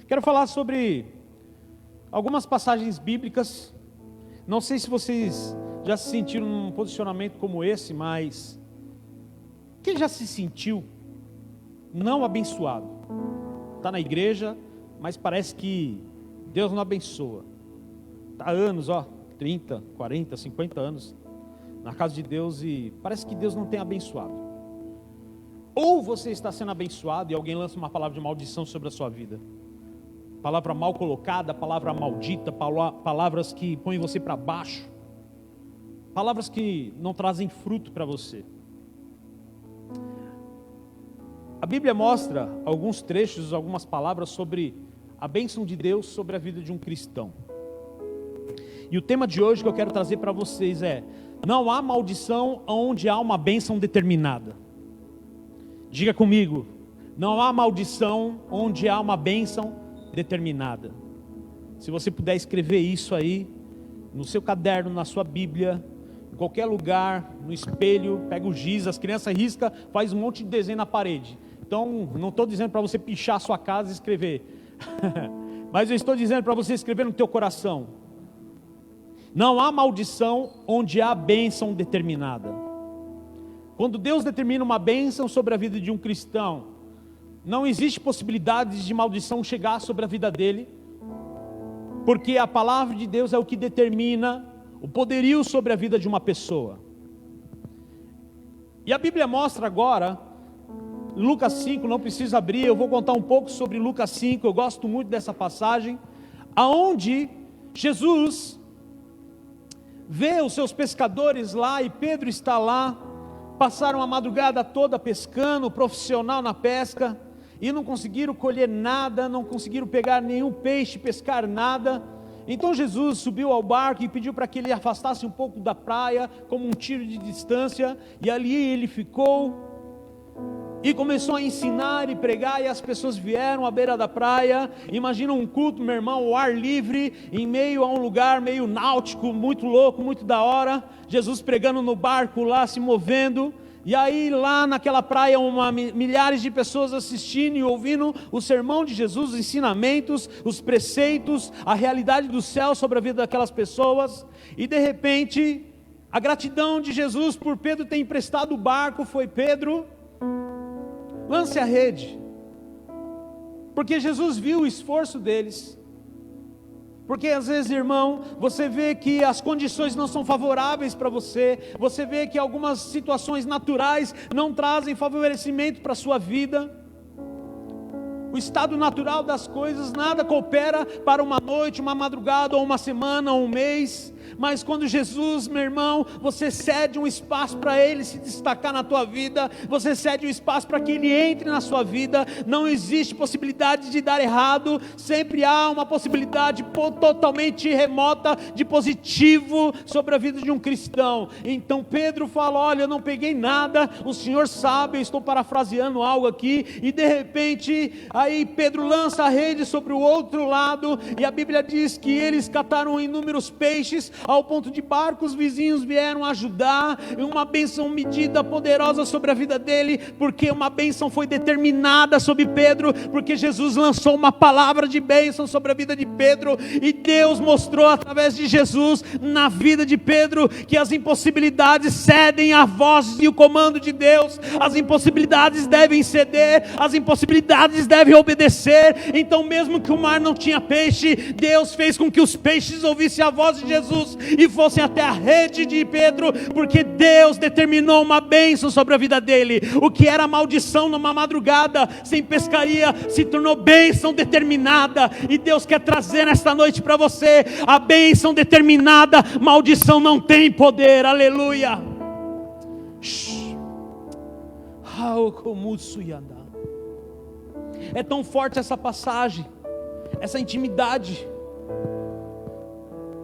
Quero falar sobre algumas passagens bíblicas. Não sei se vocês já se sentiram num posicionamento como esse, mas quem já se sentiu não abençoado? Está na igreja, mas parece que Deus não abençoa. Está há anos, 30, 40, 50 anos na casa de Deus e parece que Deus não tem abençoado. Ou você está sendo abençoado e alguém lança uma palavra de maldição sobre a sua vida. Palavra mal colocada, palavra maldita, palavras que põem você para baixo. Palavras que não trazem fruto para você. A Bíblia mostra alguns trechos, algumas palavras sobre a bênção de Deus sobre a vida de um cristão. E o tema de hoje que eu quero trazer para vocês é: não há maldição onde há uma bênção determinada. Diga comigo, não há maldição onde há uma bênção determinada. Se você puder escrever isso aí, no seu caderno, na sua Bíblia, em qualquer lugar, no espelho, pega o giz, as crianças riscam, faz um monte de desenho na parede. Então, não estou dizendo para você pichar a sua casa e escrever, mas eu estou dizendo para você escrever no teu coração. Não há maldição onde há bênção determinada. Quando Deus determina uma bênção sobre a vida de um cristão, não existe possibilidade de maldição chegar sobre a vida dele, porque a palavra de Deus é o que determina o poderio sobre a vida de uma pessoa. E a Bíblia mostra agora, Lucas 5, não precisa abrir, eu vou contar um pouco sobre Lucas 5, eu gosto muito dessa passagem, aonde Jesus vê os seus pescadores lá e Pedro está lá, passaram a madrugada toda pescando, profissional na pesca, e não conseguiram colher nada, não conseguiram pegar nenhum peixe, pescar nada. Então Jesus subiu ao barco e pediu para que ele afastasse um pouco da praia, como um tiro de distância, e ali ele ficou, e começou a ensinar e pregar, e as pessoas vieram à beira da praia. Imagina um culto, meu irmão, ao ar livre, em meio a um lugar meio náutico, muito louco, muito da hora, Jesus pregando no barco lá, se movendo, e aí lá naquela praia, milhares de pessoas assistindo e ouvindo o sermão de Jesus, os ensinamentos, os preceitos, a realidade do céu sobre a vida daquelas pessoas, e de repente, a gratidão de Jesus por Pedro ter emprestado o barco foi: Pedro, lance a rede, porque Jesus viu o esforço deles. Porque às vezes, irmão, você vê que as condições não são favoráveis para você, você vê que algumas situações naturais não trazem favorecimento para a sua vida, o estado natural das coisas, nada coopera para uma noite, uma madrugada, ou uma semana, ou um mês. Mas quando Jesus, meu irmão, você cede um espaço para Ele se destacar na tua vida, você cede um espaço para que Ele entre na sua vida, não existe possibilidade de dar errado, sempre há uma possibilidade totalmente remota de positivo sobre a vida de um cristão. Então Pedro fala: olha, eu não peguei nada, o Senhor sabe, eu estou parafraseando algo aqui, e de repente, aí Pedro lança a rede sobre o outro lado, e a Bíblia diz que eles cataram inúmeros peixes, ao ponto de barcos vizinhos vieram ajudar, e uma bênção medida poderosa sobre a vida dele, porque uma bênção foi determinada sobre Pedro, porque Jesus lançou uma palavra de bênção sobre a vida de Pedro, e Deus mostrou através de Jesus na vida de Pedro, que as impossibilidades cedem à voz e o comando de Deus, as impossibilidades devem ceder, as impossibilidades devem obedecer. Então mesmo que o mar não tinha peixe, Deus fez com que os peixes ouvissem a voz de Jesus e fossem até a rede de Pedro, porque Deus determinou uma bênção sobre a vida dele. O que era maldição numa madrugada sem pescaria se tornou bênção determinada, e Deus quer trazer nesta noite para você a bênção determinada. Maldição não tem poder, aleluia. É tão forte essa passagem, essa intimidade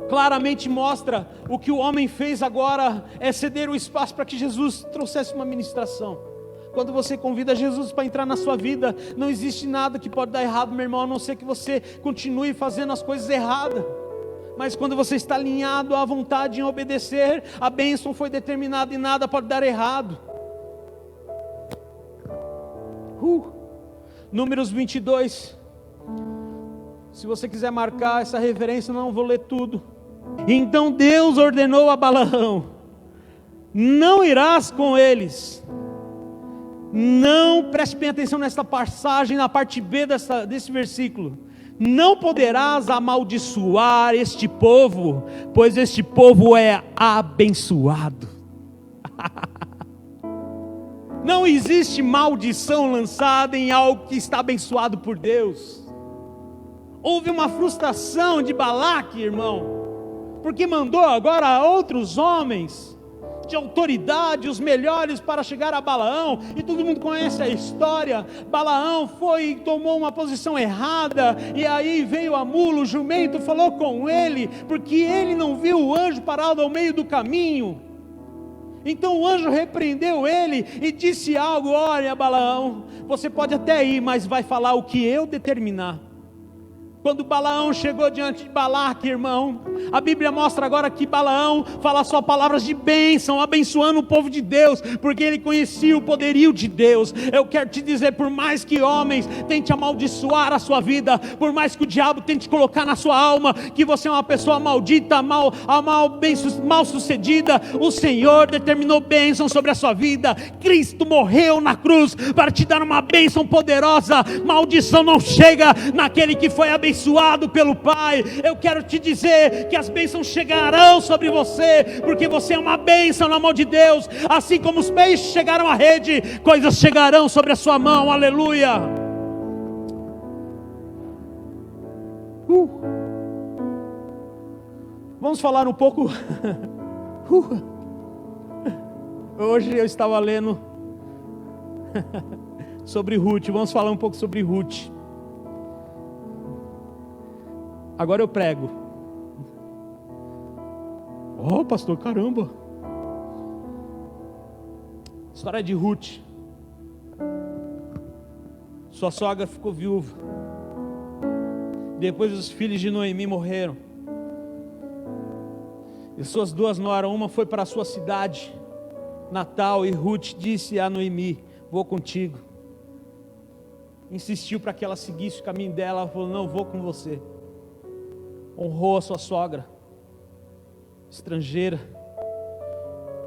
claramente mostra o que o homem fez agora é ceder o espaço para que Jesus trouxesse uma ministração. Quando você convida Jesus para entrar na sua vida, não existe nada que pode dar errado, meu irmão, a não ser que você continue fazendo as coisas erradas. Mas quando você está alinhado à vontade em obedecer, a bênção foi determinada e nada pode dar errado. Números 22, Se você quiser marcar essa referência, não vou ler tudo. Então Deus ordenou a Balaão: não irás com eles. Não, preste bem atenção nesta passagem, na parte B desse versículo. Não poderás amaldiçoar este povo, pois este povo é abençoado. Não existe maldição lançada em algo que está abençoado por Deus. Houve uma frustração de Balaque, irmão, porque mandou agora outros homens de autoridade, os melhores, para chegar a Balaão, e todo mundo conhece a história. Balaão foi e tomou uma posição errada, e aí veio a mula, o jumento falou com ele, porque ele não viu o anjo parado ao meio do caminho. Então o anjo repreendeu ele e disse algo: olha, Balaão, você pode até ir, mas vai falar o que eu determinar. Quando Balaão chegou diante de Balaque, irmão, a Bíblia mostra agora que Balaão fala só palavras de bênção, abençoando o povo de Deus, porque ele conhecia o poderio de Deus. Eu quero te dizer, por mais que homens tentem amaldiçoar a sua vida, por mais que o diabo tente colocar na sua alma que você é uma pessoa maldita, mal sucedida, o Senhor determinou bênção sobre a sua vida. Cristo morreu na cruz para te dar uma bênção poderosa. Maldição não chega naquele que foi abençoado pelo Pai. Eu quero te dizer que as bênçãos chegarão sobre você, porque você é uma bênção na mão de Deus. Assim como os peixes chegaram à rede, coisas chegarão sobre a sua mão. Aleluia. Vamos falar um pouco. Hoje eu estava lendo sobre Ruth. Vamos falar um pouco sobre Ruth. Agora eu prego. Oh, pastor, caramba. História de Ruth. Sua sogra ficou viúva. Depois os filhos de Noemi morreram. E suas duas noras, uma foi para a sua cidade natal, e Ruth disse a Noemi: vou contigo. Insistiu para que ela seguisse o caminho dela. Ela falou: não, vou com você. Honrou a sua sogra, estrangeira.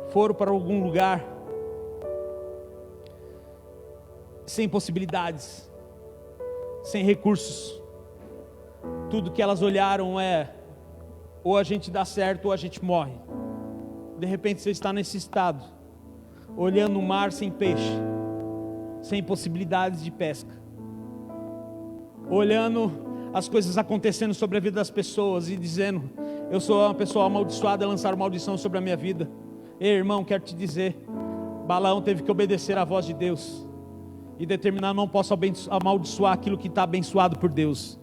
Foram para algum lugar sem possibilidades, sem recursos. Tudo que elas olharam é: ou a gente dá certo ou a gente morre. De repente você está nesse estado, olhando o mar sem peixe, sem possibilidades de pesca, olhando as coisas acontecendo sobre a vida das pessoas e dizendo: eu sou uma pessoa amaldiçoada, lançaram maldição sobre a minha vida. Ei, irmão, quero te dizer, Balaão teve que obedecer à voz de Deus e determinar: não posso amaldiçoar aquilo que está abençoado por Deus.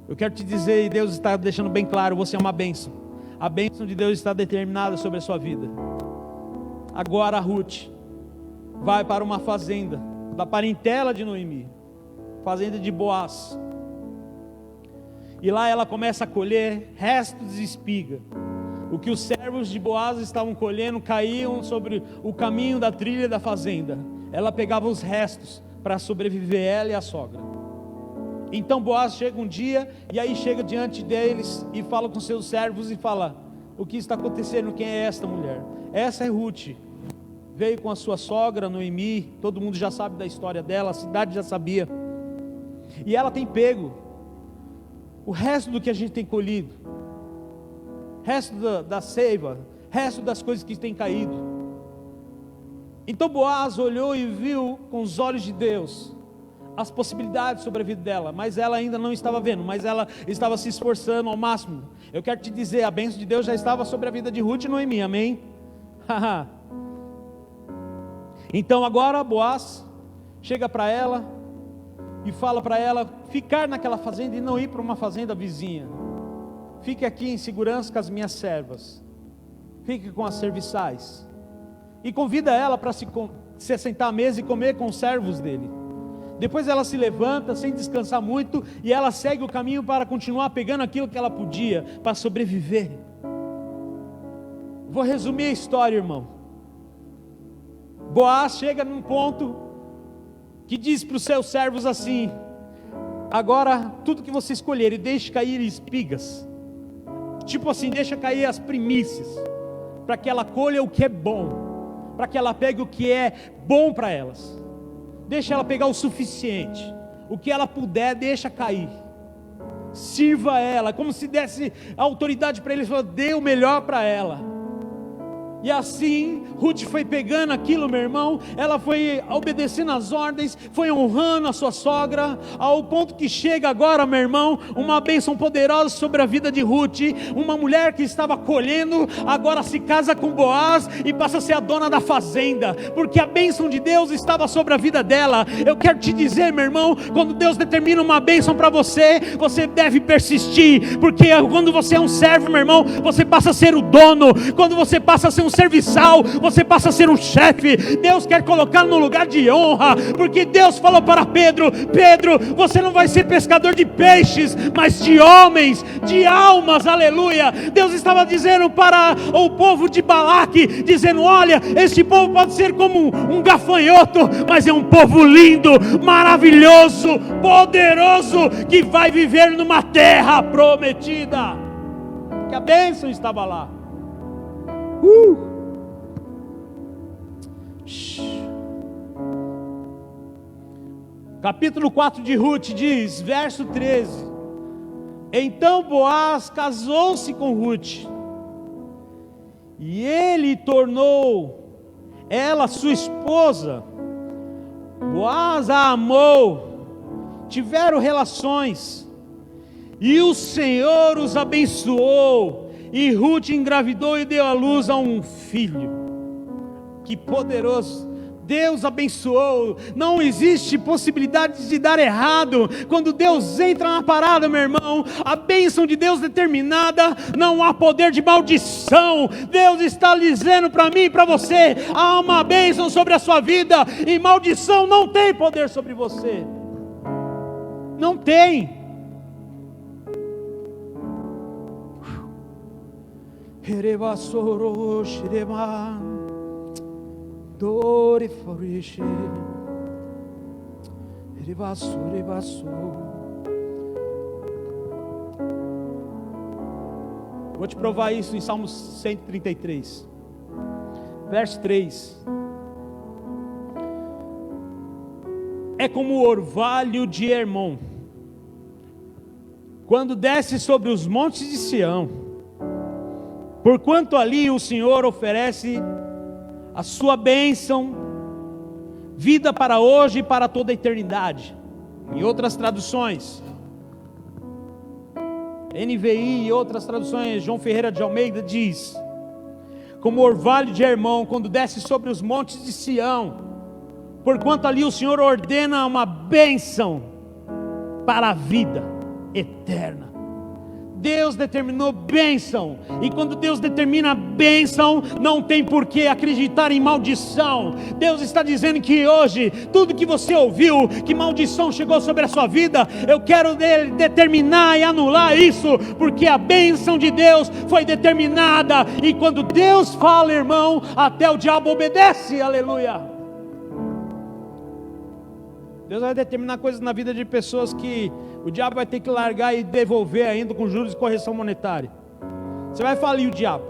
Eu quero te dizer, e Deus está deixando bem claro, você é uma bênção. A bênção de Deus está determinada sobre a sua vida. Agora Ruth vai para uma fazenda da parentela de Noemi, fazenda de Boaz. E lá ela começa a colher restos de espiga. O que os servos de Boaz estavam colhendo caíam sobre o caminho da trilha da fazenda. Ela pegava os restos para sobreviver, ela e a sogra. Então Boaz chega um dia, e aí chega diante deles e fala com seus servos e fala: o que está acontecendo? Quem é esta mulher? Essa é Ruth. Veio com a sua sogra Noemi. Todo mundo já sabe da história dela, a cidade já sabia. E ela tem pego o resto do que a gente tem colhido, resto da seiva, resto das coisas que tem caído. Então Boaz olhou e viu com os olhos de Deus as possibilidades sobre a vida dela, mas ela ainda não estava vendo, mas ela estava se esforçando ao máximo. Eu quero te dizer, a bênção de Deus já estava sobre a vida de Ruth e Noemi, amém? Então agora Boaz chega para ela e fala para ela ficar naquela fazenda e não ir para uma fazenda vizinha. Fique aqui em segurança com as minhas servas, fique com as serviçais, e convida ela para se sentar à mesa e comer com os servos dele. Depois ela se levanta sem descansar muito, e ela segue o caminho para continuar pegando aquilo que ela podia para sobreviver. Vou resumir a história, irmão. Boaz chega num ponto que diz para os seus servos assim: agora tudo que você escolher, e deixe cair espigas, tipo assim, deixa cair as primícias, para que ela colha o que é bom, para que ela pegue o que é bom para elas. Deixa ela pegar o suficiente, o que ela puder, deixa cair. Sirva ela, como se desse autoridade para eles, dê o melhor para ela. E assim, Ruth foi pegando aquilo, meu irmão, ela foi obedecendo as ordens, foi honrando a sua sogra, ao ponto que chega agora, meu irmão, uma bênção poderosa sobre a vida de Ruth. Uma mulher que estava colhendo, agora se casa com Boaz e passa a ser a dona da fazenda, porque a bênção de Deus estava sobre a vida dela. Eu quero te dizer, meu irmão, quando Deus determina uma bênção para você, você deve persistir, porque quando você é um servo, meu irmão, você passa a ser o dono. Quando você passa a ser um serviçal, você passa a ser um chefe. Deus quer colocar no lugar de honra, porque Deus falou para Pedro: Pedro, você não vai ser pescador de peixes, mas de homens, de almas, aleluia. Deus estava dizendo para o povo de Balaque, dizendo: olha, este povo pode ser como um gafanhoto, mas é um povo lindo, maravilhoso, poderoso, que vai viver numa terra prometida, que a bênção estava lá. Capítulo 4 de Ruth diz, verso 13: então Boaz casou-se com Ruth, e ele tornou ela sua esposa. Boaz a amou, tiveram relações, e o Senhor os abençoou, e Ruth engravidou e deu à luz a um filho. Que poderoso! Deus abençoou. Não existe possibilidade de dar errado quando Deus entra na parada, meu irmão. A bênção de Deus determinada, não há poder de maldição. Deus está dizendo para mim e para você: há uma bênção sobre a sua vida, e maldição não tem poder sobre você. Não tem. Dore floresce, vou te provar isso em Salmos 133, verso 3. É como o orvalho de Hermon, quando desce sobre os montes de Sião, porquanto ali o Senhor oferece a sua bênção, vida para hoje e para toda a eternidade. Em outras traduções, NVI e outras traduções, João Ferreira de Almeida diz: como o orvalho de Hermon, quando desce sobre os montes de Sião, porquanto ali o Senhor ordena uma bênção para a vida eterna. Deus determinou bênção, e quando Deus determina bênção, não tem por que acreditar em maldição. Deus está dizendo que hoje, tudo que você ouviu, que maldição chegou sobre a sua vida, eu quero determinar e anular isso, porque a bênção de Deus foi determinada, e quando Deus fala, irmão, até o diabo obedece, aleluia. Deus vai determinar coisas na vida de pessoas que o diabo vai ter que largar e devolver ainda com juros e correção monetária. Você vai falir o diabo.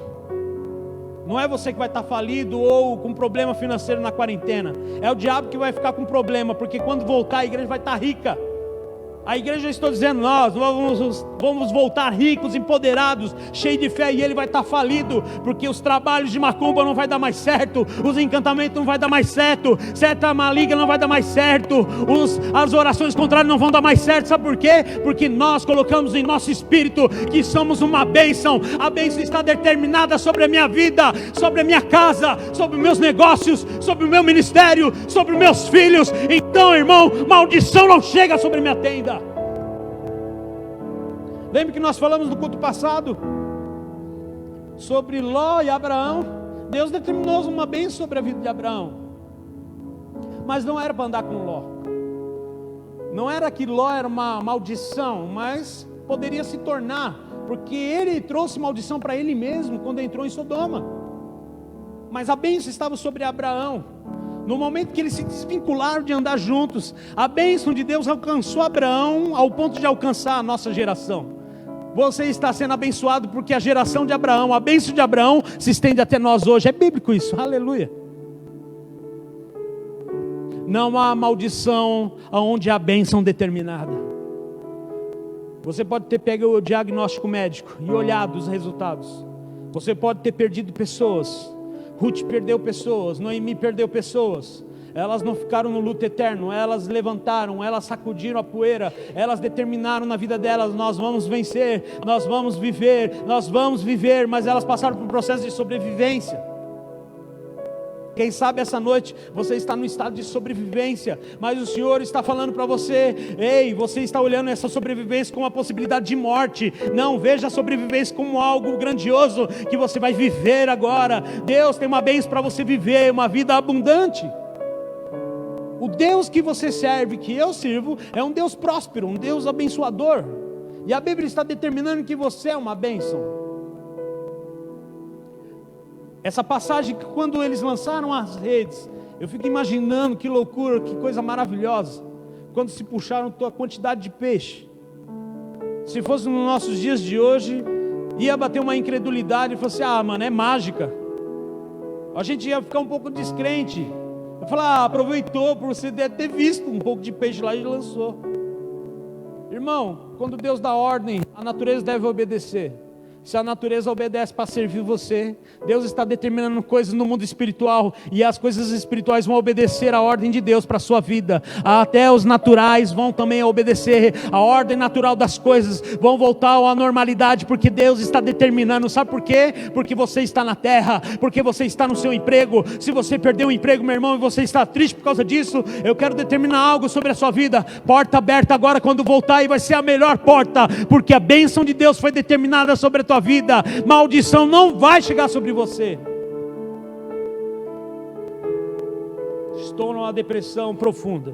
Não é você que vai estar falido ou com problema financeiro na quarentena. É o diabo que vai ficar com problema, porque quando voltar a igreja vai estar rica. A igreja, eu estou dizendo, nós vamos voltar ricos, empoderados, cheios de fé, e ele vai estar falido, porque os trabalhos de macumba não vai dar mais certo, os encantamentos não vai dar mais certo, seta maligna não vai dar mais certo, as orações contrárias não vão dar mais certo. Sabe por quê? Porque nós colocamos em nosso espírito que somos uma bênção. A bênção está determinada sobre a minha vida, sobre a minha casa, sobre os meus negócios, sobre o meu ministério, sobre os meus filhos. Então, irmão, maldição não chega sobre a minha tenda. Lembra que nós falamos no culto passado sobre Ló e Abraão? Deus determinou uma bênção sobre a vida de Abraão, mas não era para andar com Ló. Não era que Ló era uma maldição, mas poderia se tornar, porque ele trouxe maldição para ele mesmo quando entrou em Sodoma. Mas a bênção estava sobre Abraão. No momento que eles se desvincularam de andar juntos, a bênção de Deus alcançou Abraão ao ponto de alcançar a nossa geração. Você está sendo abençoado porque a geração de Abraão, a bênção de Abraão se estende até nós hoje. É bíblico isso, aleluia. Não há maldição onde há bênção determinada. Você pode ter pego o diagnóstico médico e olhado os resultados. Você pode ter perdido pessoas. Ruth perdeu pessoas, Noemi perdeu pessoas. Elas não ficaram no luto eterno, elas levantaram, elas sacudiram a poeira, elas determinaram na vida delas: nós vamos vencer, nós vamos viver, mas elas passaram por um processo de sobrevivência. Quem sabe essa noite você está no estado de sobrevivência, mas o Senhor está falando para você: ei, você está olhando essa sobrevivência como uma possibilidade de morte. Não, veja a sobrevivência como algo grandioso que você vai viver agora. Deus tem uma bênção para você viver, uma vida abundante. O Deus que você serve, que eu sirvo, é um Deus próspero, um Deus abençoador, e a Bíblia está determinando que você é uma bênção. Essa passagem, quando eles lançaram as redes, eu fico imaginando que loucura, que coisa maravilhosa, quando se puxaram a quantidade de peixe. Se fosse nos nossos dias de hoje, ia bater uma incredulidade e falar assim: ah, mano, é mágica. A gente ia ficar um pouco descrente. Eu falar: ah, aproveitou por você ter visto um pouco de peixe lá e lançou. Irmão, quando Deus dá ordem, a natureza deve obedecer. Se a natureza obedece para servir você, Deus está determinando coisas no mundo espiritual, e as coisas espirituais vão obedecer a ordem de Deus para a sua vida. Até os naturais vão também obedecer a ordem natural das coisas, vão voltar à normalidade, porque Deus está determinando. Sabe por quê? Porque você está na terra, porque você está no seu emprego. Se você perdeu o emprego, meu irmão, e você está triste por causa disso, eu quero determinar algo sobre a sua vida. Porta aberta agora quando voltar, e vai ser a melhor porta, porque a bênção de Deus foi determinada sobre a tua vida. Maldição não vai chegar sobre você. Estou numa depressão profunda,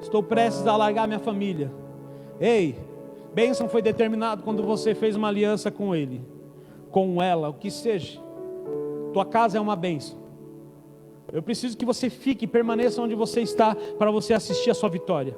estou prestes a largar minha família. Ei, bênção foi determinado quando você fez uma aliança com ele, com ela, o que seja. Tua casa é uma bênção. Eu preciso que você fique e permaneça onde você está, para você assistir a sua vitória.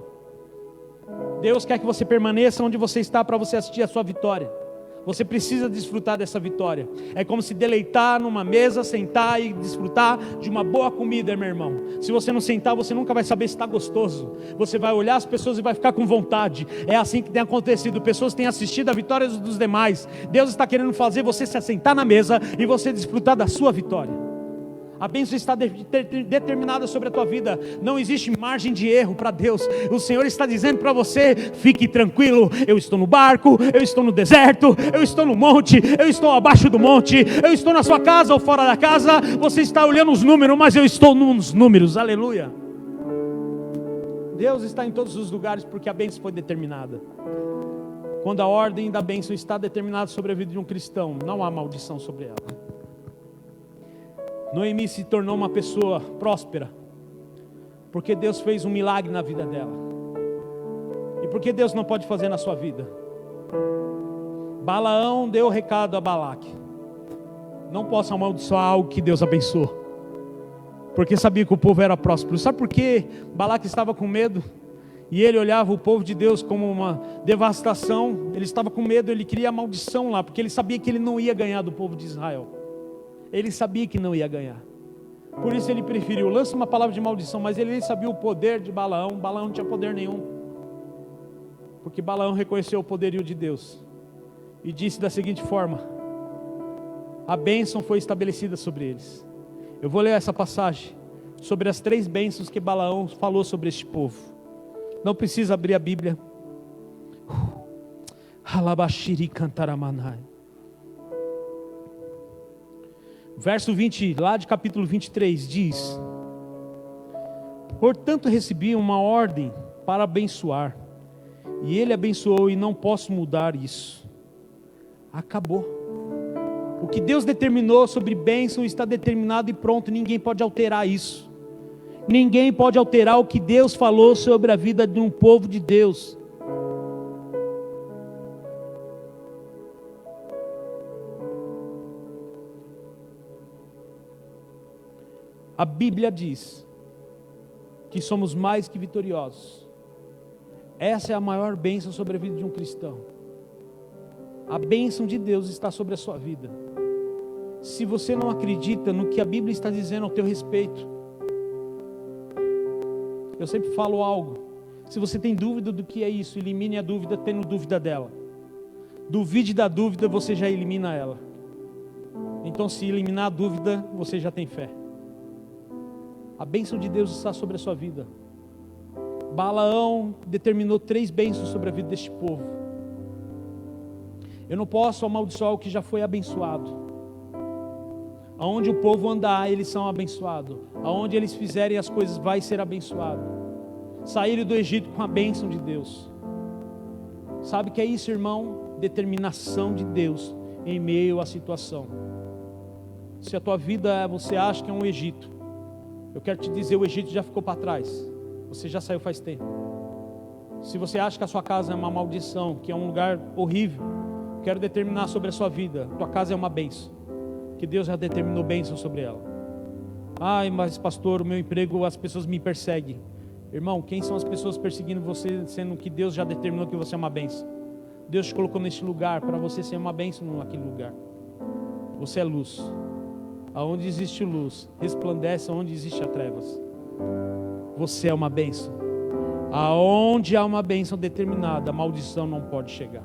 Deus quer que você permaneça onde você está, para você assistir a sua vitória. Você precisa desfrutar dessa vitória. É como se deleitar numa mesa, sentar e desfrutar de uma boa comida, meu irmão. Se você não sentar, você nunca vai saber se está gostoso. Você vai olhar as pessoas e vai ficar com vontade. É assim que tem acontecido. Pessoas têm assistido a vitória dos demais. Deus está querendo fazer você se assentar na mesa e você desfrutar da sua vitória. A bênção está determinada sobre a tua vida. Não existe margem de erro para Deus. O Senhor está dizendo para você: fique tranquilo, eu estou no barco, eu estou no deserto, eu estou no monte, eu estou abaixo do monte, eu estou na sua casa ou fora da casa. Você está olhando os números, mas eu estou nos números, aleluia. Deus está em todos os lugares porque a bênção foi determinada. Quando a ordem da bênção está determinada sobre a vida de um cristão, não há maldição sobre ela. Noemi se tornou uma pessoa próspera, porque Deus fez um milagre na vida dela. E por que Deus não pode fazer na sua vida? Balaão deu o recado a Balaque: não posso amaldiçoar algo que Deus abençoou, porque sabia que o povo era próspero. Sabe por que Balaque estava com medo? E ele olhava o povo de Deus como uma devastação. Ele estava com medo, ele queria a maldição lá, porque ele sabia que ele não ia ganhar do povo de Israel. Ele sabia que não ia ganhar. Por isso ele preferiu: lança uma palavra de maldição. Mas ele nem sabia o poder de Balaão. Balaão não tinha poder nenhum, porque Balaão reconheceu o poderio de Deus e disse da seguinte forma: a bênção foi estabelecida sobre eles. Eu vou ler essa passagem sobre as 3 bênçãos que Balaão falou sobre este povo. Não precisa abrir a Bíblia. Alabashiri cantaramanai. Verso 20, lá de capítulo 23, diz: portanto recebi uma ordem para abençoar, e ele abençoou, e não posso mudar isso. Acabou. O que Deus determinou sobre bênção está determinado e pronto. Ninguém pode alterar isso. Ninguém pode alterar o que Deus falou sobre a vida de um povo de Deus. A Bíblia diz que somos mais que vitoriosos. Essa é a maior bênção sobre a vida de um cristão. A bênção de Deus está sobre a sua vida. Se você não acredita no que a Bíblia está dizendo ao teu respeito, eu sempre falo algo: se você tem dúvida do que é isso, elimine a dúvida tendo dúvida dela. Duvide da dúvida, você já elimina ela. Então, se eliminar a dúvida, você já tem fé. A bênção de Deus está sobre a sua vida. Balaão determinou 3 bênçãos sobre a vida deste povo. Eu não posso amaldiçoar o que já foi abençoado. Aonde o povo andar, eles são abençoados. Aonde eles fizerem as coisas, vai ser abençoado. Saíram do Egito com a bênção de Deus. Sabe o que é isso, irmão? Determinação de Deus em meio à situação. Se a tua vida, você acha que é um Egito, eu quero te dizer, o Egito já ficou para trás. Você já saiu faz tempo. Se você acha que a sua casa é uma maldição, que é um lugar horrível, quero determinar sobre a sua vida: tua casa é uma bênção, que Deus já determinou bênção sobre ela. Ai, mas pastor, o meu emprego, as pessoas me perseguem. Irmão, quem são as pessoas perseguindo você, sendo que Deus já determinou que você é uma bênção? Deus te colocou nesse lugar para você ser uma bênção naquele lugar. Você é luz. Aonde existe luz, resplandece onde existe a trevas. Você é uma bênção. Aonde há uma bênção determinada, a maldição não pode chegar.